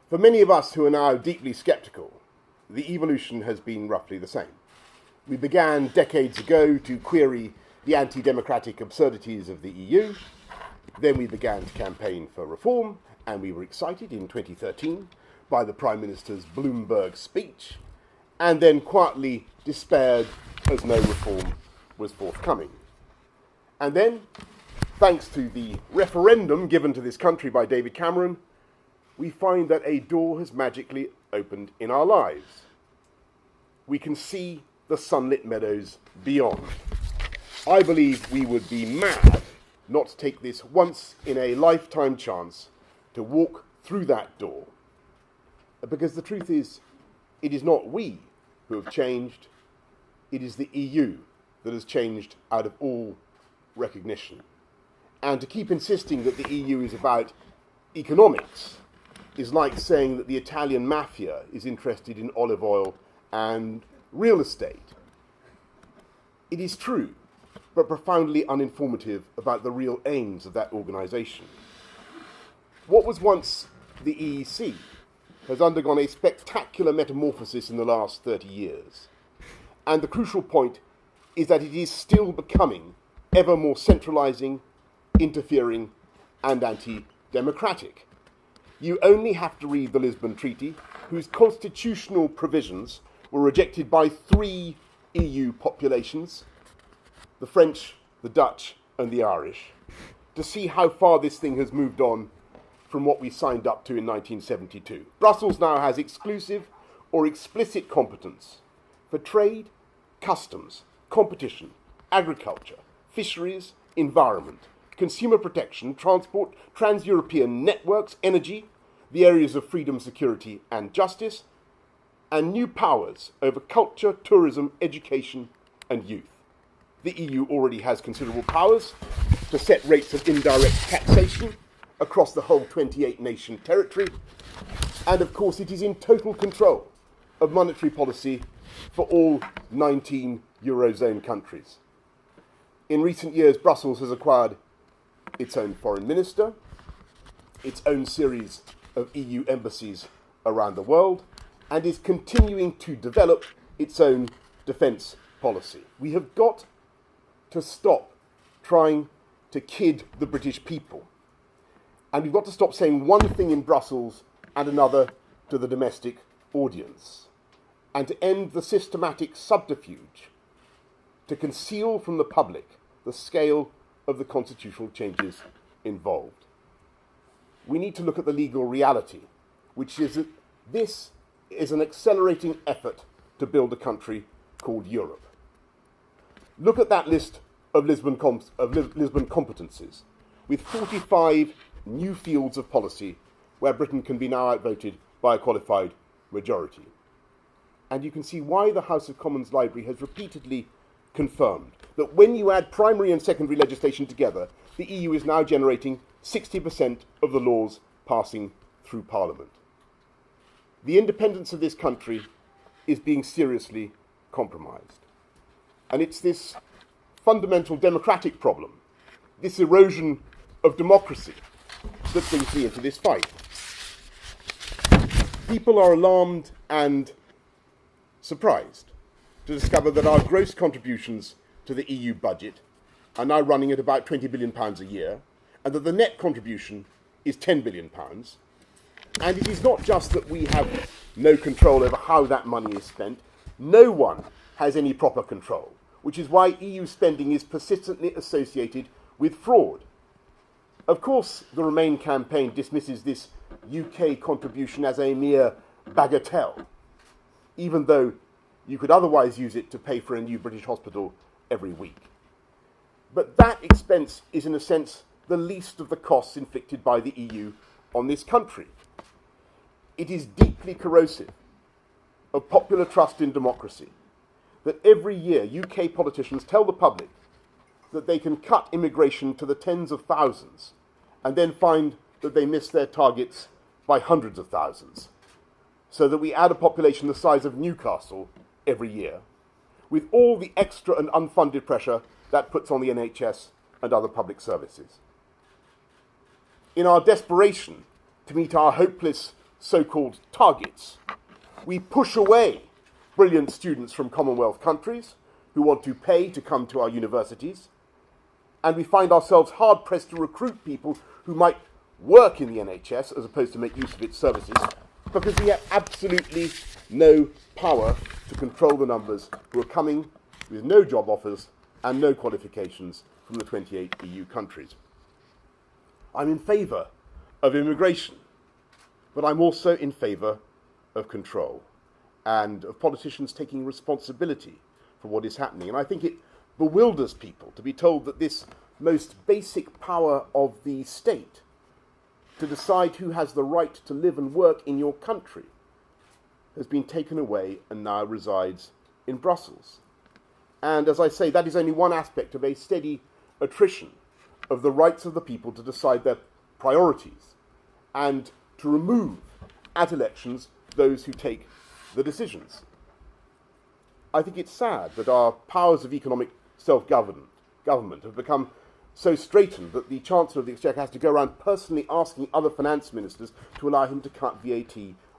For many of us who are now deeply sceptical, the evolution has been roughly the same. We began decades ago to query the anti-democratic absurdities of the EU. Then we began to campaign for reform, and we were excited in 2013 by the Prime Minister's Bloomberg speech, and then quietly despaired as no reform was forthcoming. And then, thanks to the referendum given to this country by David Cameron, we find that a door has magically opened in our lives. We can see the sunlit meadows beyond. I believe we would be mad not to take this once-in-a-lifetime chance to walk through that door. Because the truth is, it is not we who have changed, it is the EU that has changed out of all recognition. And to keep insisting that the EU is about economics is like saying that the Italian mafia is interested in olive oil and real estate. It is true, but profoundly uninformative about the real aims of that organisation. What was once the EEC has undergone a spectacular metamorphosis in the last 30 years. And the crucial point is that it is still becoming ever more centralising, interfering, and anti-democratic. You only have to read the Lisbon Treaty, whose constitutional provisions were rejected by 3 EU populations, the French, the Dutch, and the Irish, to see how far this thing has moved on from what we signed up to in 1972. Brussels now has exclusive or explicit competence for trade, customs, competition, agriculture, fisheries, environment, consumer protection, transport, trans-European networks, energy, the areas of freedom, security, and justice, and new powers over culture, tourism, education, and youth. The EU already has considerable powers to set rates of indirect taxation across the whole 28-nation territory, and of course it is in total control of monetary policy for all 19 Eurozone countries. In recent years, Brussels has acquired its own foreign minister, its own series of EU embassies around the world, and is continuing to develop its own defence policy. We have got to stop trying to kid the British people. And we've got to stop saying one thing in Brussels and another to the domestic audience. And to end the systematic subterfuge to conceal from the public the scale of the constitutional changes involved. We need to look at the legal reality, which is that this is an accelerating effort to build a country called Europe. Look at that list of Lisbon competencies, with 45 new fields of policy where Britain can be now outvoted by a qualified majority. And you can see why the House of Commons Library has repeatedly confirmed that when you add primary and secondary legislation together, the EU is now generating 60% of the laws passing through Parliament. The independence of this country is being seriously compromised. And it's this fundamental democratic problem, this erosion of democracy, that brings me into this fight. People are alarmed and surprised to discover that our gross contributions to the EU budget are now running at about £20 billion a year, and that the net contribution is £10 billion. And it is not just that we have no control over how that money is spent. No one has any proper control, which is why EU spending is persistently associated with fraud. Of course, the Remain campaign dismisses this UK contribution as a mere bagatelle, even though you could otherwise use it to pay for a new British hospital every week. But that expense is, in a sense, the least of the costs inflicted by the EU on this country. It is deeply corrosive of popular trust in democracy that every year UK politicians tell the public that they can cut immigration to the tens of thousands and then find that they miss their targets by hundreds of thousands, so that we add a population the size of Newcastle every year, with all the extra and unfunded pressure that puts on the NHS and other public services. In our desperation to meet our hopeless so-called targets. We push away brilliant students from Commonwealth countries who want to pay to come to our universities, and we find ourselves hard-pressed to recruit people who might work in the NHS as opposed to make use of its services, because we have absolutely no power to control the numbers who are coming with no job offers and no qualifications from the 28 EU countries. I'm in favour of immigration, but I'm also in favour of control and of politicians taking responsibility for what is happening. And I think it bewilders people to be told that this most basic power of the state to decide who has the right to live and work in your country has been taken away and now resides in Brussels. And as I say, that is only one aspect of a steady attrition of the rights of the people to decide their priorities and to remove at elections those who take the decisions. I think it's sad that our powers of economic self-government have become so straitened that the Chancellor of the Exchequer has to go around personally asking other finance ministers to allow him to cut VAT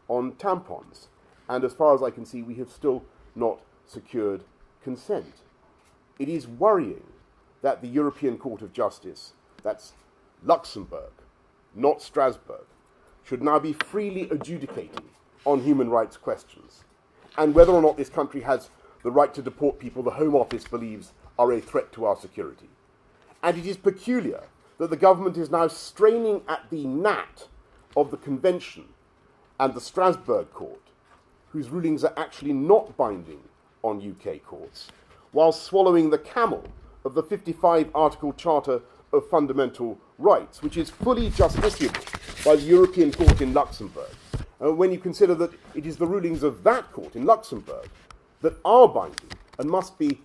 on tampons. And as far as I can see, we have still not secured consent. It is worrying that the European Court of Justice, that's Luxembourg, not Strasbourg, should now be freely adjudicating on human rights questions, and whether or not this country has the right to deport people the Home Office believes are a threat to our security. And it is peculiar that the government is now straining at the gnat of the Convention and the Strasbourg Court, whose rulings are actually not binding on UK courts, while swallowing the camel of the 55-article Charter of Fundamental Rights, which is fully justiciable by the European Court in Luxembourg. And when you consider that it is the rulings of that court in Luxembourg that are binding and must be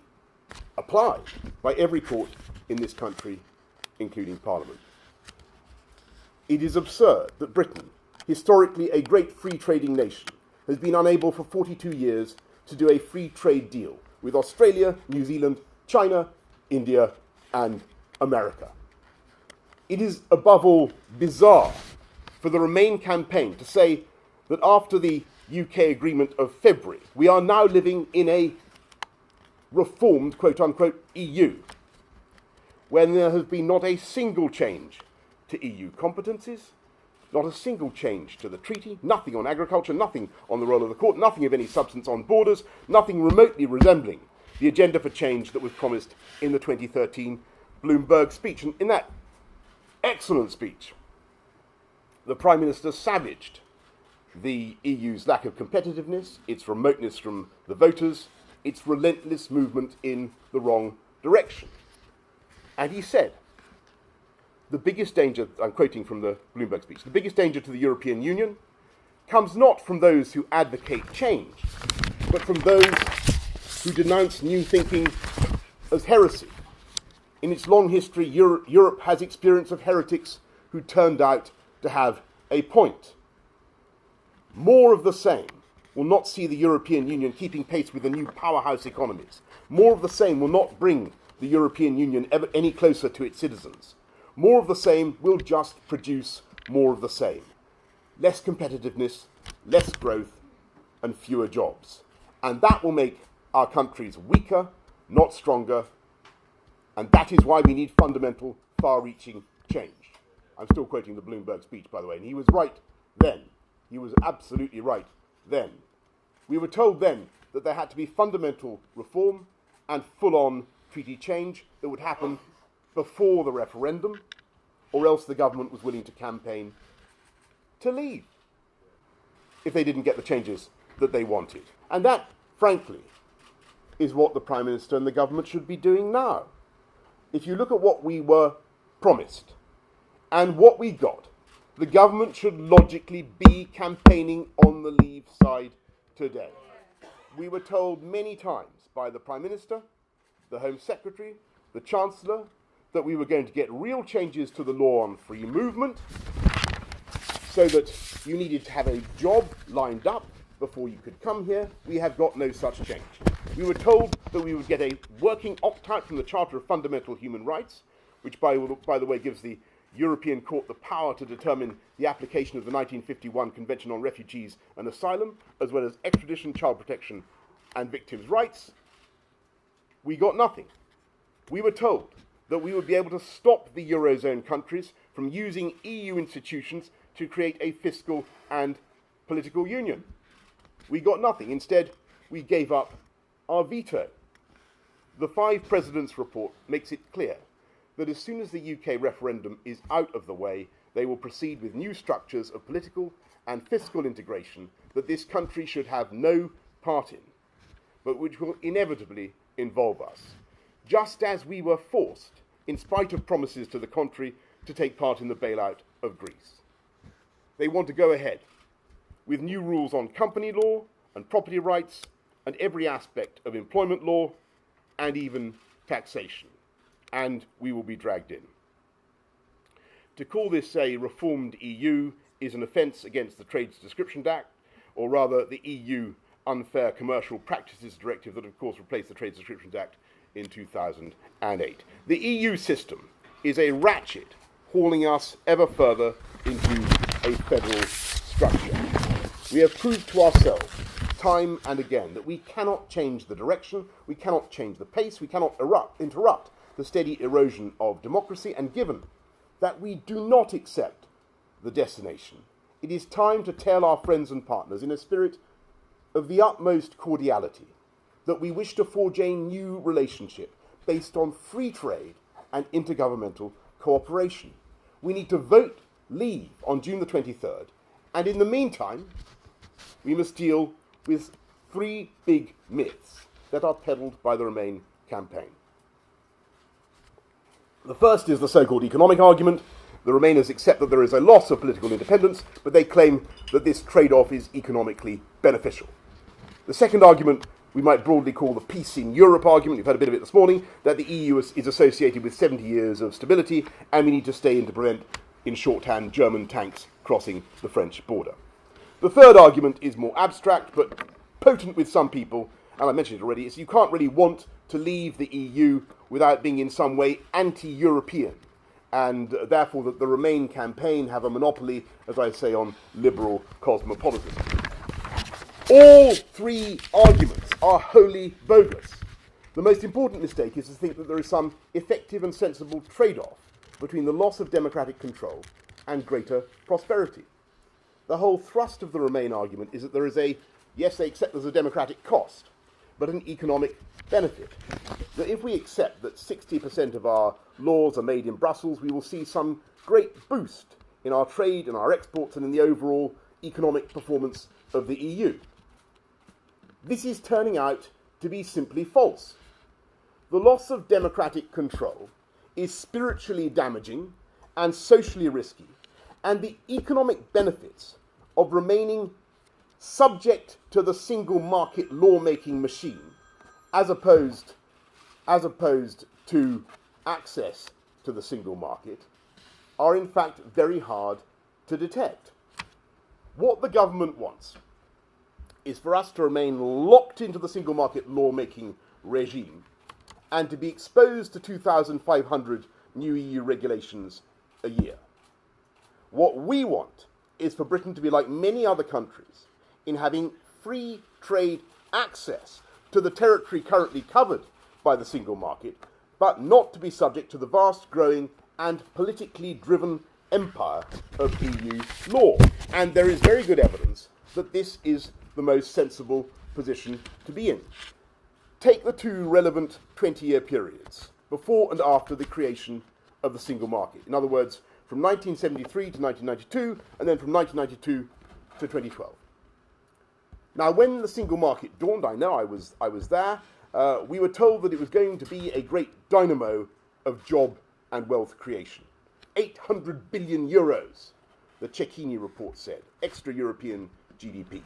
applied by every court in this country, including Parliament. It is absurd that Britain, historically a great free trading nation, has been unable for 42 years to do a free trade deal with Australia, New Zealand, China, India, and America. It is above all bizarre for the Remain campaign to say that after the UK agreement of February, we are now living in a reformed, quote-unquote, EU, when there has been not a single change to EU competencies, not a single change to the treaty, nothing on agriculture, nothing on the role of the court, nothing of any substance on borders, nothing remotely resembling the agenda for change that was promised in the 2013 Bloomberg speech. And in that excellent speech, the Prime Minister savaged the EU's lack of competitiveness, its remoteness from the voters, its relentless movement in the wrong direction. And he said, the biggest danger, I'm quoting from the Bloomberg speech, the biggest danger to the European Union comes not from those who advocate change, but from those who denounce new thinking as heresy. In its long history, Europe has experience of heretics who turned out to have a point. More of the same will not see the European Union keeping pace with the new powerhouse economies. More of the same will not bring the European Union ever any closer to its citizens. More of the same will just produce more of the same. Less competitiveness, less growth, and fewer jobs. And that will make our countries weaker, not stronger, and that is why we need fundamental, far-reaching change. I'm still quoting the Bloomberg speech, by the way, and he was right then. He was absolutely right then. We were told then that there had to be fundamental reform and full-on treaty change that would happen before the referendum, or else the government was willing to campaign to leave if they didn't get the changes that they wanted. And that, frankly, is what the Prime Minister and the government should be doing now. If you look at what we were promised and what we got, the government should logically be campaigning on the Leave side today. We were told many times by the Prime Minister, the Home Secretary, the Chancellor, that we were going to get real changes to the law on free movement, so that you needed to have a job lined up before you could come here. We have got no such change. We were told that we would get a working opt-out from the Charter of Fundamental Human Rights, which, by the way, gives the European Court the power to determine the application of the 1951 Convention on Refugees and Asylum, as well as extradition, child protection, and victims' rights, we got nothing. We were told that we would be able to stop the Eurozone countries from using EU institutions to create a fiscal and political union. We got nothing. Instead, we gave up our veto. The Five Presidents' report makes it clear that as soon as the UK referendum is out of the way, they will proceed with new structures of political and fiscal integration that this country should have no part in, but which will inevitably involve us, just as we were forced, in spite of promises to the contrary, to take part in the bailout of Greece. They want to go ahead with new rules on company law and property rights and every aspect of employment law and even taxation, and we will be dragged in. To call this a reformed EU is an offence against the Trades Description Act, or rather the EU Unfair Commercial Practices Directive that of course replaced the Trades Description Act in 2008. The EU system is a ratchet hauling us ever further into a federal structure. We have proved to ourselves time and again that we cannot change the direction, we cannot change the pace, we cannot interrupt the steady erosion of democracy, and given that we do not accept the destination, it is time to tell our friends and partners in a spirit of the utmost cordiality that we wish to forge a new relationship based on free trade and intergovernmental cooperation. We need to vote leave on June the 23rd, and in the meantime, we must deal with three big myths that are peddled by the Remain campaign. The first is the so-called economic argument. The Remainers accept that there is a loss of political independence, but they claim that this trade-off is economically beneficial. The second argument we might broadly call the peace in Europe argument. You've heard a bit of it this morning, that the EU is associated with 70 years of stability, and we need to stay in to prevent, in shorthand, German tanks crossing the French border. The third argument is more abstract, but potent with some people, and I mentioned it already, is you can't really want to leave the EU without being in some way anti-European, and therefore that the Remain campaign have a monopoly, as I say, on liberal cosmopolitanism. All three arguments are wholly bogus. The most important mistake is to think that there is some effective and sensible trade-off between the loss of democratic control and greater prosperity. The whole thrust of the Remain argument is that there is yes, they accept there's a democratic cost, but an economic benefit. That if we accept that 60% of our laws are made in Brussels, we will see some great boost in our trade, in our exports, and in the overall economic performance of the EU. This is turning out to be simply false. The loss of democratic control is spiritually damaging and socially risky, and the economic benefits of remaining subject to the single market lawmaking machine, as opposed to access to the single market, are in fact very hard to detect. What the government wants is for us to remain locked into the single market lawmaking regime and to be exposed to 2,500 new EU regulations a year. What we want is for Britain to be like many other countries in having free trade access to the territory currently covered by the single market, but not to be subject to the vast, growing and politically driven empire of EU law. And there is very good evidence that this is the most sensible position to be in. Take the two relevant 20-year periods, before and after the creation of the single market. In other words, from 1973 to 1992, and then from 1992 to 2012. Now, when the single market dawned, I know I was there, we were told that it was going to be a great dynamo of job and wealth creation. 800 billion euros, the Cecchini report said, extra European GDP.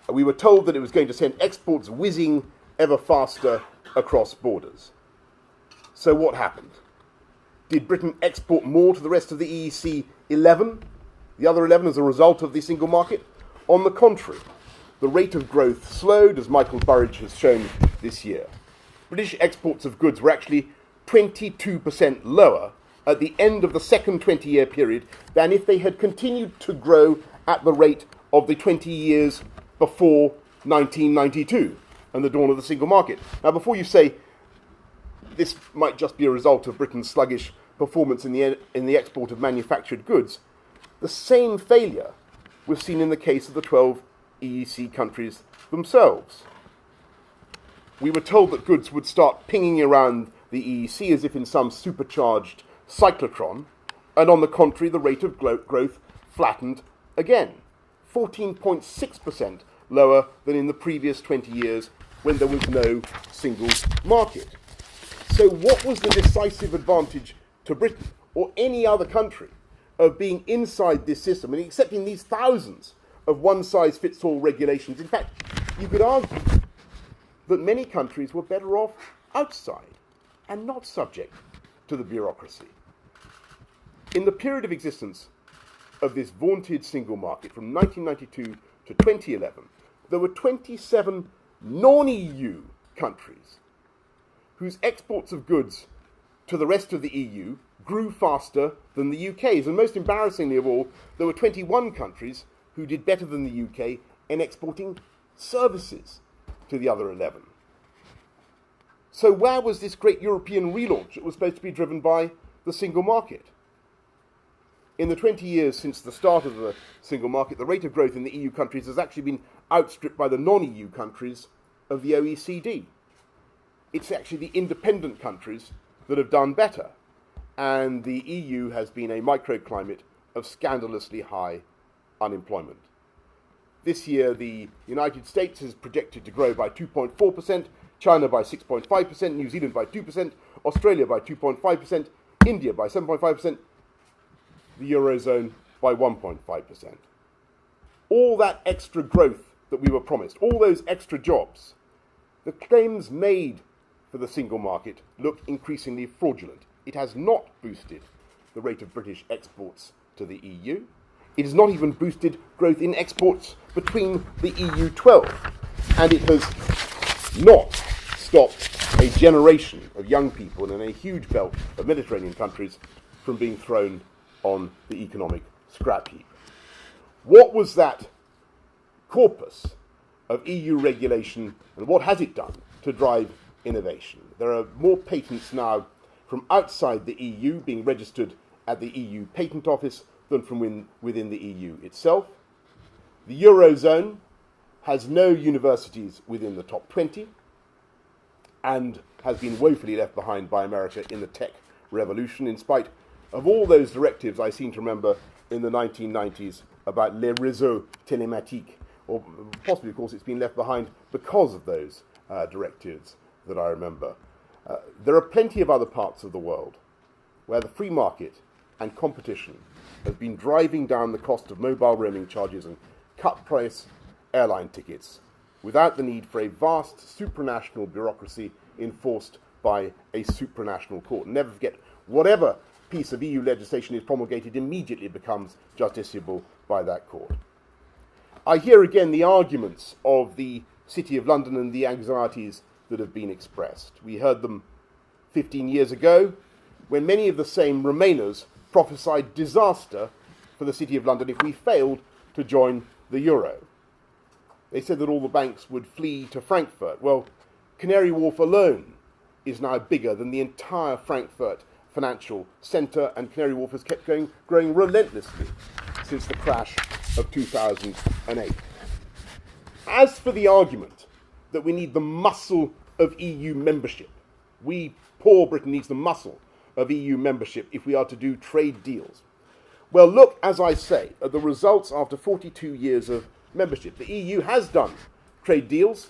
We were told that it was going to send exports whizzing ever faster across borders. So what happened? Did Britain export more to the rest of the EEC 11, the other 11 as a result of the single market? On the contrary, the rate of growth slowed, as Michael Burridge has shown this year. British exports of goods were actually 22% lower at the end of the second 20-year period than if they had continued to grow at the rate of the 20 years before 1992 and the dawn of the single market. Now, before you say this might just be a result of Britain's sluggish performance in the export of manufactured goods, the same failure was seen in the case of the 12 EEC countries themselves. We were told that goods would start pinging around the EEC as if in some supercharged cyclotron, and on the contrary, the rate of growth flattened again, 14.6% lower than in the previous 20 years when there was no single market. So what was the decisive advantage to Britain or any other country of being inside this system and accepting these thousands of one-size-fits-all regulations? In fact, you could argue that many countries were better off outside and not subject to the bureaucracy. In the period of existence of this vaunted single market from 1992 to 2011, there were 27 non-EU countries whose exports of goods to the rest of the EU grew faster than the UK's. And most embarrassingly of all, there were 21 countries who did better than the UK in exporting services to the other 11. So where was this great European relaunch that was supposed to be driven by the single market? In the 20 years since the start of the single market, the rate of growth in the EU countries has actually been outstripped by the non-EU countries of the OECD. It's actually the independent countries that have done better, and the EU has been a microclimate of scandalously high unemployment. This year, the United States is projected to grow by 2.4%, China by 6.5%, New Zealand by 2%, Australia by 2.5%, India by 7.5%, the Eurozone by 1.5%. All that extra growth that we were promised, all those extra jobs, the claims made for the single market look increasingly fraudulent. It has not boosted the rate of British exports to the EU. It has not even boosted growth in exports between the EU 12. And it has not stopped a generation of young people in a huge belt of Mediterranean countries from being thrown on the economic scrap heap. What was that corpus of EU regulation, and what has it done to drive innovation? There are more patents now from outside the EU being registered at the EU Patent Office than from within the EU itself. The Eurozone has no universities within the top 20 and has been woefully left behind by America in the tech revolution, in spite of all those directives I seem to remember in the 1990s about les réseaux télématiques, or possibly, of course, it's been left behind because of those directives that I remember. There are plenty of other parts of the world where the free market and competition has been driving down the cost of mobile roaming charges and cut-price airline tickets without the need for a vast supranational bureaucracy enforced by a supranational court. Never forget, whatever piece of EU legislation is promulgated immediately becomes justiciable by that court. I hear again the arguments of the City of London and the anxieties that have been expressed. We heard them 15 years ago when many of the same Remainers prophesied disaster for the City of London if we failed to join the euro. They said that all the banks would flee to Frankfurt. Well, Canary Wharf alone is now bigger than the entire Frankfurt financial centre, and Canary Wharf has kept growing relentlessly since the crash of 2008. As for the argument that we need the muscle of EU membership, we, poor Britain, needs the muscle of EU membership if we are to do trade deals. Well, look, as I say, at the results after 42 years of membership. The EU has done trade deals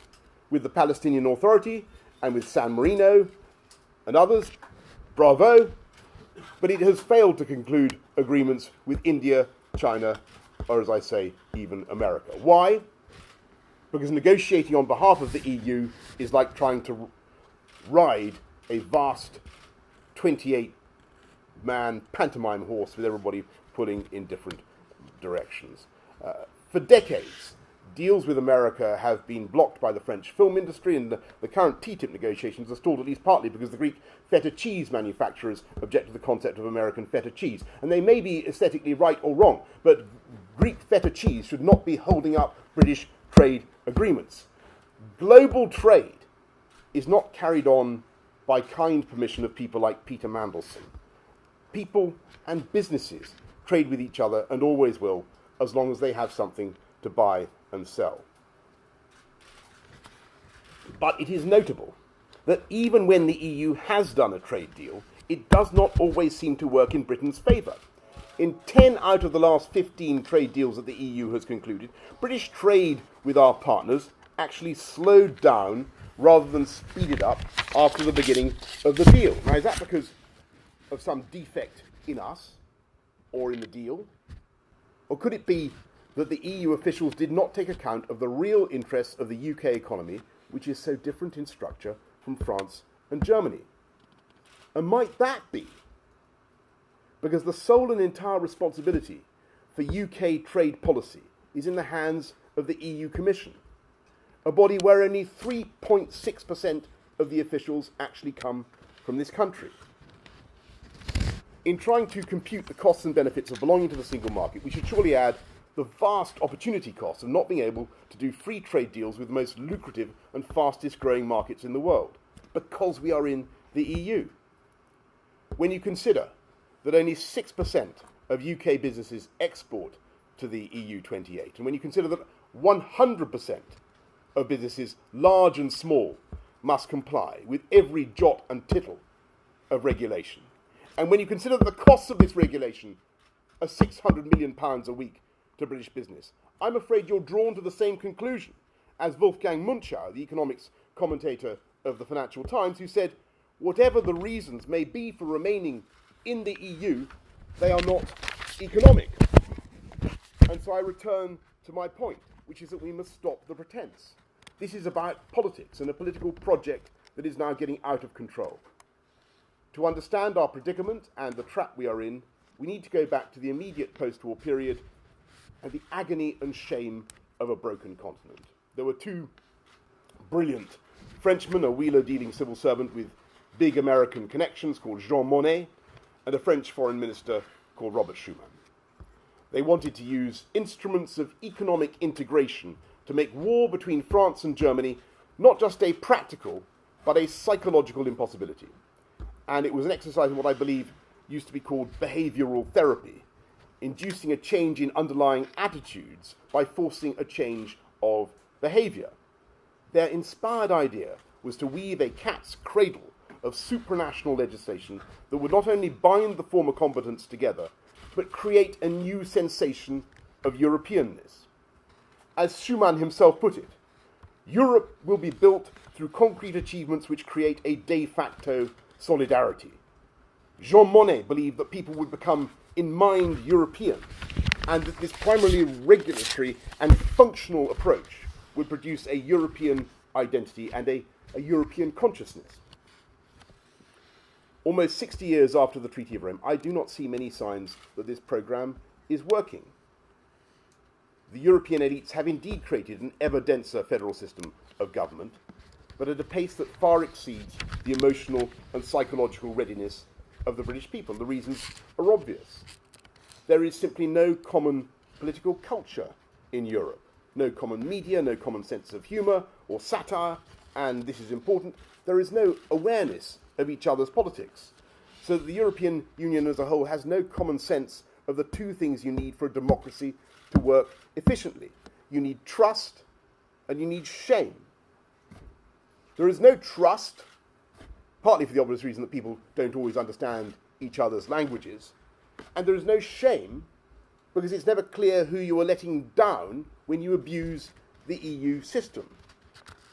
with the Palestinian Authority and with San Marino and others. Bravo. But it has failed to conclude agreements with India, China, or, as I say, even America. Why? Because negotiating on behalf of the EU is like trying to ride a vast 28-man pantomime horse with everybody pulling in different directions. For decades, deals with America have been blocked by the French film industry, and the current TTIP negotiations are stalled at least partly because the Greek feta cheese manufacturers object to the concept of American feta cheese. And they may be aesthetically right or wrong, but Greek feta cheese should not be holding up British trade agreements. Global trade is not carried on by kind permission of people like Peter Mandelson. People and businesses trade with each other and always will, as long as they have something to buy and sell. But it is notable that even when the EU has done a trade deal, it does not always seem to work in Britain's favour. In 10 out of the last 15 trade deals that the EU has concluded, British trade with our partners actually slowed down rather than speeded up after the beginning of the deal. Now, is that because of some defect in us or in the deal? Or could it be that the EU officials did not take account of the real interests of the UK economy, which is so different in structure from France and Germany? And might that be because the sole and entire responsibility for UK trade policy is in the hands of the EU Commission, a body where only 3.6% of the officials actually come from this country? In trying to compute the costs and benefits of belonging to the single market, we should surely add the vast opportunity cost of not being able to do free trade deals with the most lucrative and fastest growing markets in the world, because we are in the EU. When you consider that only 6% of UK businesses export to the EU 28, and when you consider that 100% of businesses, large and small, must comply with every jot and tittle of regulation, and when you consider that the costs of this regulation are £600 million a week to British business, I'm afraid you're drawn to the same conclusion as Wolfgang Munchauer, the economics commentator of the Financial Times, who said, whatever the reasons may be for remaining in the EU, they are not economic. And so I return to my point, which is that we must stop the pretense. This is about politics and a political project that is now getting out of control. To understand our predicament and the trap we are in, we need to go back to the immediate post-war period and the agony and shame of a broken continent. There were two brilliant Frenchmen, a wheeler-dealing civil servant with big American connections called Jean Monnet, and a French foreign minister called Robert Schuman. They wanted to use instruments of economic integration to make war between France and Germany not just a practical, but a psychological impossibility. And it was an exercise in what I believe used to be called behavioral therapy, inducing a change in underlying attitudes by forcing a change of behavior. Their inspired idea was to weave a cat's cradle of supranational legislation that would not only bind the former combatants together, but create a new sensation of Europeanness. As Schuman himself put it, Europe will be built through concrete achievements which create a de facto solidarity. Jean Monnet believed that people would become in mind European, and that this primarily regulatory and functional approach would produce a European identity and a European consciousness. Almost 60 years after the Treaty of Rome, I do not see many signs that this programme is working. The European elites have indeed created an ever denser federal system of government, but at a pace that far exceeds the emotional and psychological readiness of the British people. The reasons are obvious. There is simply no common political culture in Europe, no common media, no common sense of humour or satire, and this is important, there is no awareness of each other's politics. So that the European Union as a whole has no common sense of the two things you need for a democracy to work efficiently. You need trust and you need shame. There is no trust, partly for the obvious reason that people don't always understand each other's languages, and there is no shame because it's never clear who you are letting down when you abuse the EU system.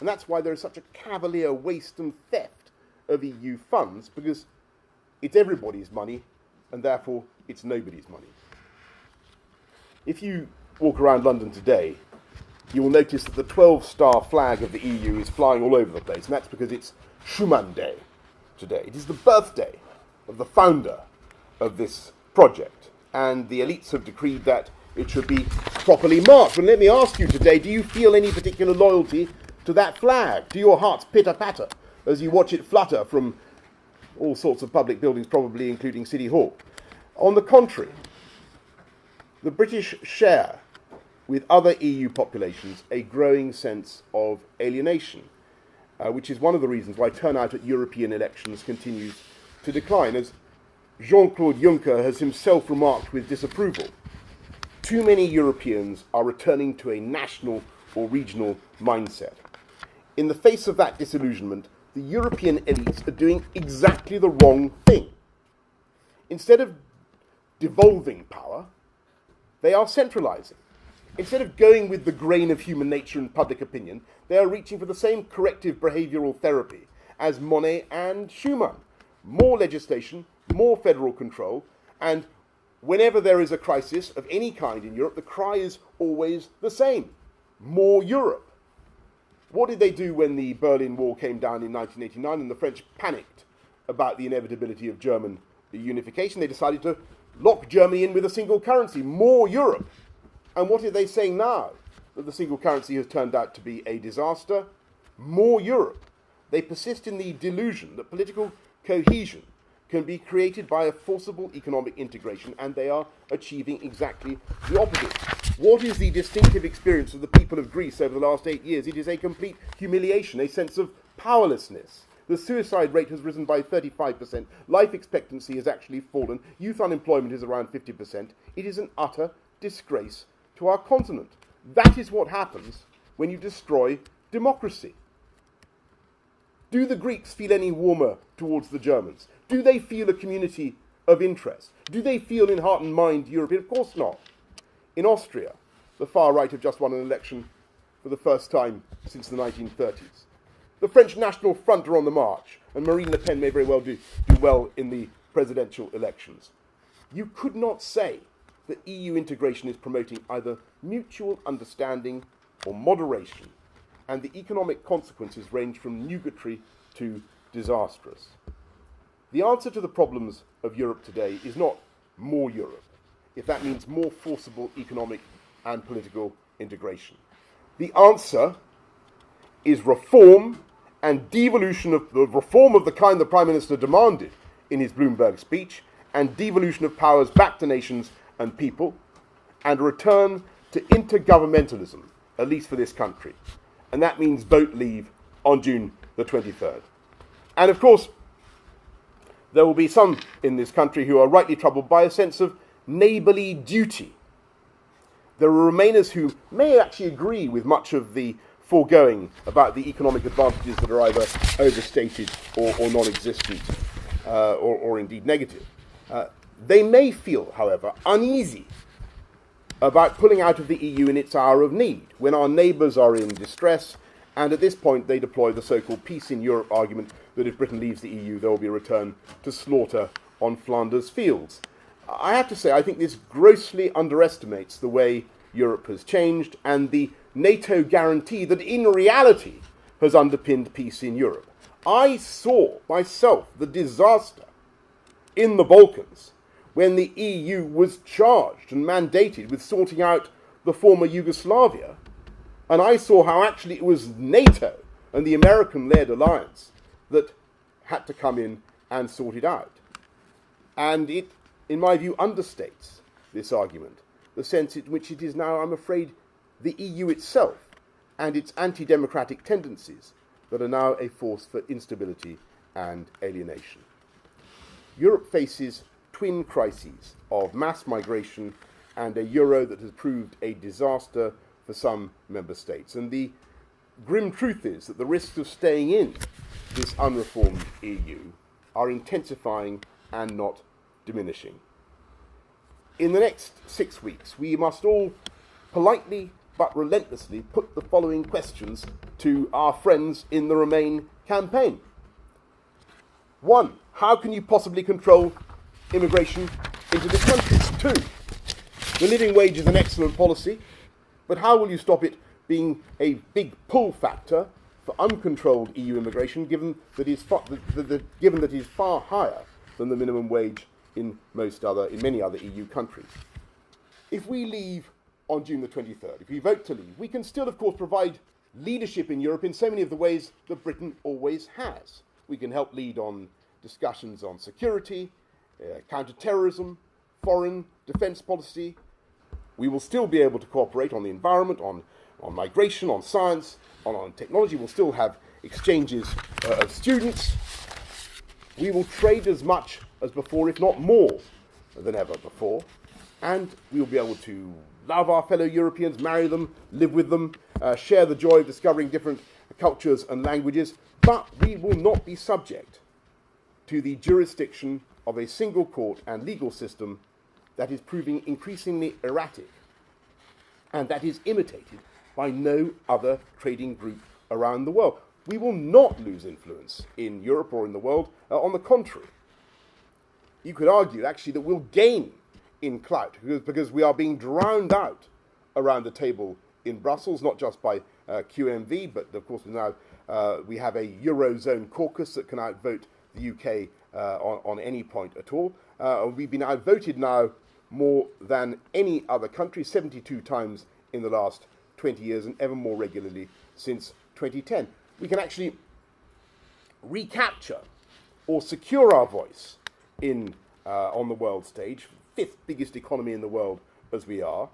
And that's why there is such a cavalier waste and theft of EU funds, because it's everybody's money and therefore it's nobody's money. If you walk around London today, you will notice that the 12-star flag of the EU is flying all over the place, and that's because it's Schuman Day today. It is the birthday of the founder of this project, and the elites have decreed that it should be properly marked. And let me ask you today, do you feel any particular loyalty to that flag? Do your hearts pitter-patter as you watch it flutter from all sorts of public buildings, probably including City Hall? On the contrary, the British share with other EU populations a growing sense of alienation, which is one of the reasons why turnout at European elections continues to decline. As Jean-Claude Juncker has himself remarked with disapproval, too many Europeans are returning to a national or regional mindset. In the face of that disillusionment, the European elites are doing exactly the wrong thing. Instead of devolving power, they are centralizing. Instead of going with the grain of human nature and public opinion, they are reaching for the same corrective behavioral therapy as Monnet and Schuman. More legislation, more federal control, and whenever there is a crisis of any kind in Europe, the cry is always the same: more Europe. What did they do when the Berlin Wall came down in 1989 and the French panicked about the inevitability of German unification? They decided to lock Germany in with a single currency: more Europe. And what are they saying now that the single currency has turned out to be a disaster? More Europe. They persist in the delusion that political cohesion can be created by a forcible economic integration, and they are achieving exactly the opposite. What is the distinctive experience of the people of Greece over the last 8 years? It is a complete humiliation, a sense of powerlessness. The suicide rate has risen by 35%. Life expectancy has actually fallen. Youth unemployment is around 50%. It is an utter disgrace to our continent. That is what happens when you destroy democracy. Do the Greeks feel any warmer towards the Germans? Do they feel a community of interest? Do they feel in heart and mind European? Of course not. In Austria, the far right have just won an election for the first time since the 1930s. The French National Front are on the march, and Marine Le Pen may very well do well in the presidential elections. You could not say that EU integration is promoting either mutual understanding or moderation, and the economic consequences range from nugatory to disastrous. The answer to the problems of Europe today is not more Europe, if that means more forcible economic and political integration. The answer is reform and devolution of the reform of the kind the Prime Minister demanded in his Bloomberg speech, and devolution of powers back to nations and people, and a return to intergovernmentalism, at least for this country. And that means vote leave on June the 23rd. And of course, there will be some in this country who are rightly troubled by a sense of neighbourly duty. There are Remainers who may actually agree with much of the foregoing about the economic advantages that are either overstated or non-existent, or indeed negative. They may feel, however, uneasy about pulling out of the EU in its hour of need, when our neighbours are in distress, and at this point they deploy the so-called peace in Europe argument that if Britain leaves the EU there will be a return to slaughter on Flanders fields. I have to say, I think this grossly underestimates the way Europe has changed and the NATO guarantee that in reality has underpinned peace in Europe. I saw myself the disaster in the Balkans when the EU was charged and mandated with sorting out the former Yugoslavia, and I saw how actually it was NATO and the American-led alliance that had to come in and sort it out. And it, in my view, understates this argument, the sense in which it is now, I'm afraid, the EU itself and its anti-democratic tendencies that are now a force for instability and alienation. Europe faces twin crises of mass migration and a euro that has proved a disaster for some member states. And the grim truth is that the risks of staying in this unreformed EU are intensifying and not diminishing. In the next 6 weeks, we must all politely but relentlessly put the following questions to our friends in the Remain campaign. 1. How can you possibly control immigration into this country? 2. The living wage is an excellent policy, but how will you stop it being a big pull factor for uncontrolled EU immigration, given that it is far higher than the minimum wage in many other EU countries? If we leave on June the 23rd, if we vote to leave, we can still, of course, provide leadership in Europe in so many of the ways that Britain always has. We can help lead on discussions on security, counter-terrorism, foreign defence policy. We will still be able to cooperate on the environment, on migration, on science, on technology. We'll still have exchanges of students. We will trade as much as before, if not more than ever before. And we will be able to love our fellow Europeans, marry them, live with them, share the joy of discovering different cultures and languages. But we will not be subject to the jurisdiction of a single court and legal system that is proving increasingly erratic and that is imitated by no other trading group around the world. We will not lose influence in Europe or in the world. On the contrary, you could argue actually that we'll gain in clout because we are being drowned out around the table in Brussels, not just by QMV, but of course now we have a Eurozone caucus that can outvote the UK on any point at all. We've been outvoted now more than any other country, 72 times in the last 20 years and ever more regularly since 2010. We can actually recapture or secure our voice on the world stage, fifth biggest economy in the world as we are,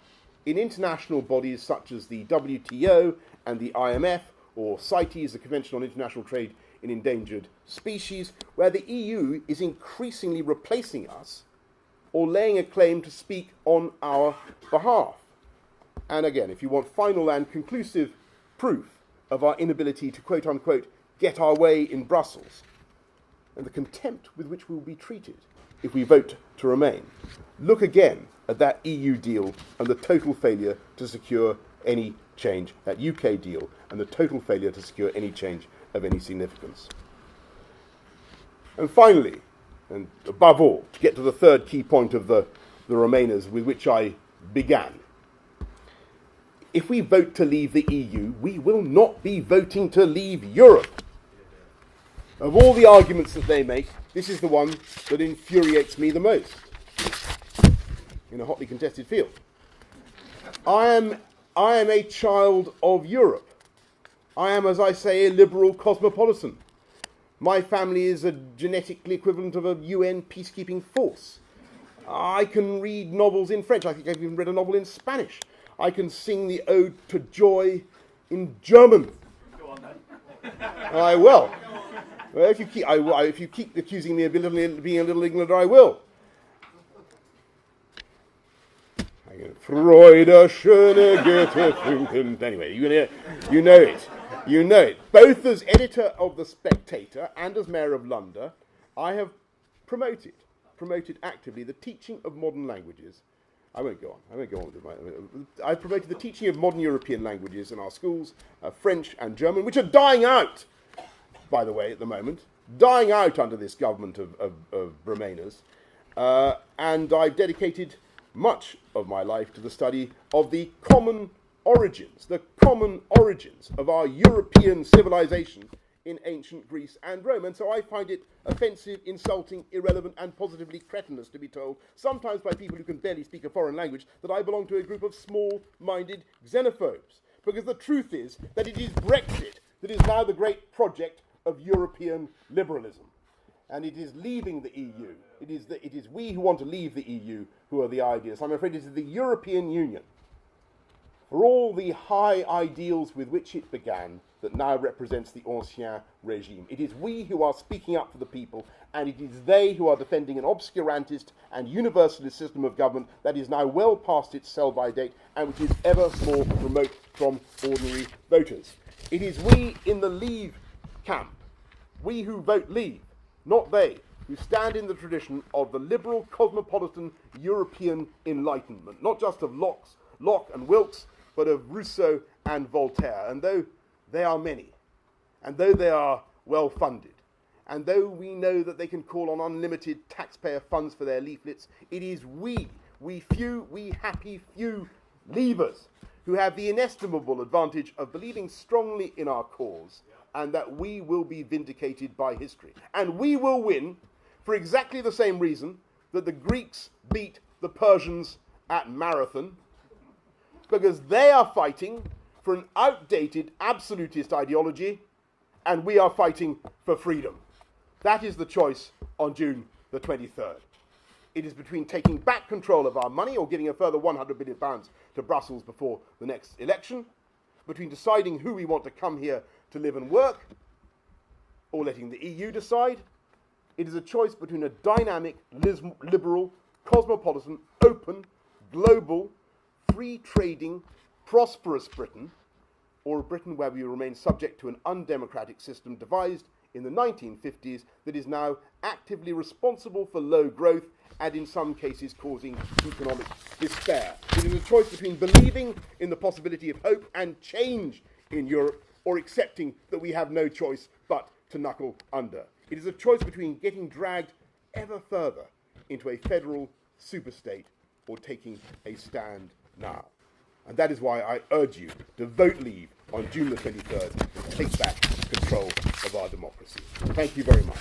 in international bodies such as the WTO and the IMF, or CITES, the Convention on International Trade in Endangered Species, where the EU is increasingly replacing us or laying a claim to speak on our behalf. And again, if you want final and conclusive proof of our inability to, quote unquote, get our way in Brussels, and the contempt with which we will be treated if we vote to remain, look again at that EU deal and the total failure to secure any change, that UK deal and the total failure to secure any change of any significance. And finally, and above all, to get to the third key point of the Remainers with which I began, if we vote to leave the EU, we will not be voting to leave Europe. Of all the arguments that they make, this is the one that infuriates me the most in a hotly contested field. I am a child of Europe. I am, as I say, a liberal cosmopolitan. My family is a genetically equivalent of a UN peacekeeping force. I can read novels in French. I think I've even read a novel in Spanish. I can sing the Ode to Joy in German. Go on then. I will. Well, if you keep accusing me of being a little Englander, I will. Freude, schöne Goethe, Funken. Anyway, you know it. You know it. Both as editor of The Spectator and as Mayor of London, I have promoted actively the teaching of modern languages. I won't go on with it. I've promoted the teaching of modern European languages in our schools, French and German, which are dying out, by the way, at the moment, dying out under this government of Remainers. And I've dedicated much of my life to the study of the common origins of our European civilization in ancient Greece and Rome. And so I find it offensive, insulting, irrelevant, and positively cretinous to be told, sometimes by people who can barely speak a foreign language, that I belong to a group of small-minded xenophobes. Because the truth is that it is Brexit that is now the great project of European liberalism. And it is leaving the EU. It is we who want to leave the EU who are the ideas. I'm afraid it is the European Union, for all the high ideals with which it began, that now represents the ancien regime. It is we who are speaking up for the people, and it is they who are defending an obscurantist and universalist system of government that is now well past its sell-by date and which is ever more remote from ordinary voters. It is we in the Leave camp, we who vote Leave, not they, who stand in the tradition of the liberal cosmopolitan European Enlightenment, not just of Locke and Wilkes, but of Rousseau and Voltaire. And though they are many, and though they are well-funded, and though we know that they can call on unlimited taxpayer funds for their leaflets, it is we happy few Leavers, who have the inestimable advantage of believing strongly in our cause, and that we will be vindicated by history. And we will win for exactly the same reason that the Greeks beat the Persians at Marathon, because they are fighting for an outdated absolutist ideology, and we are fighting for freedom. That is the choice on June the 23rd. It is between taking back control of our money or giving a further £100 billion to Brussels before the next election, between deciding who we want to come here to live and work, or letting the EU decide. It is a choice between a dynamic, liberal, cosmopolitan, open, global, free-trading, prosperous Britain, or a Britain where we remain subject to an undemocratic system devised in the 1950s that is now actively responsible for low growth and in some cases causing economic despair. It is a choice between believing in the possibility of hope and change in Europe or accepting that we have no choice but to knuckle under. It is a choice between getting dragged ever further into a federal superstate or taking a stand now. And that is why I urge you to vote Leave on June the 23rd and take back control of our democracy. Thank you very much.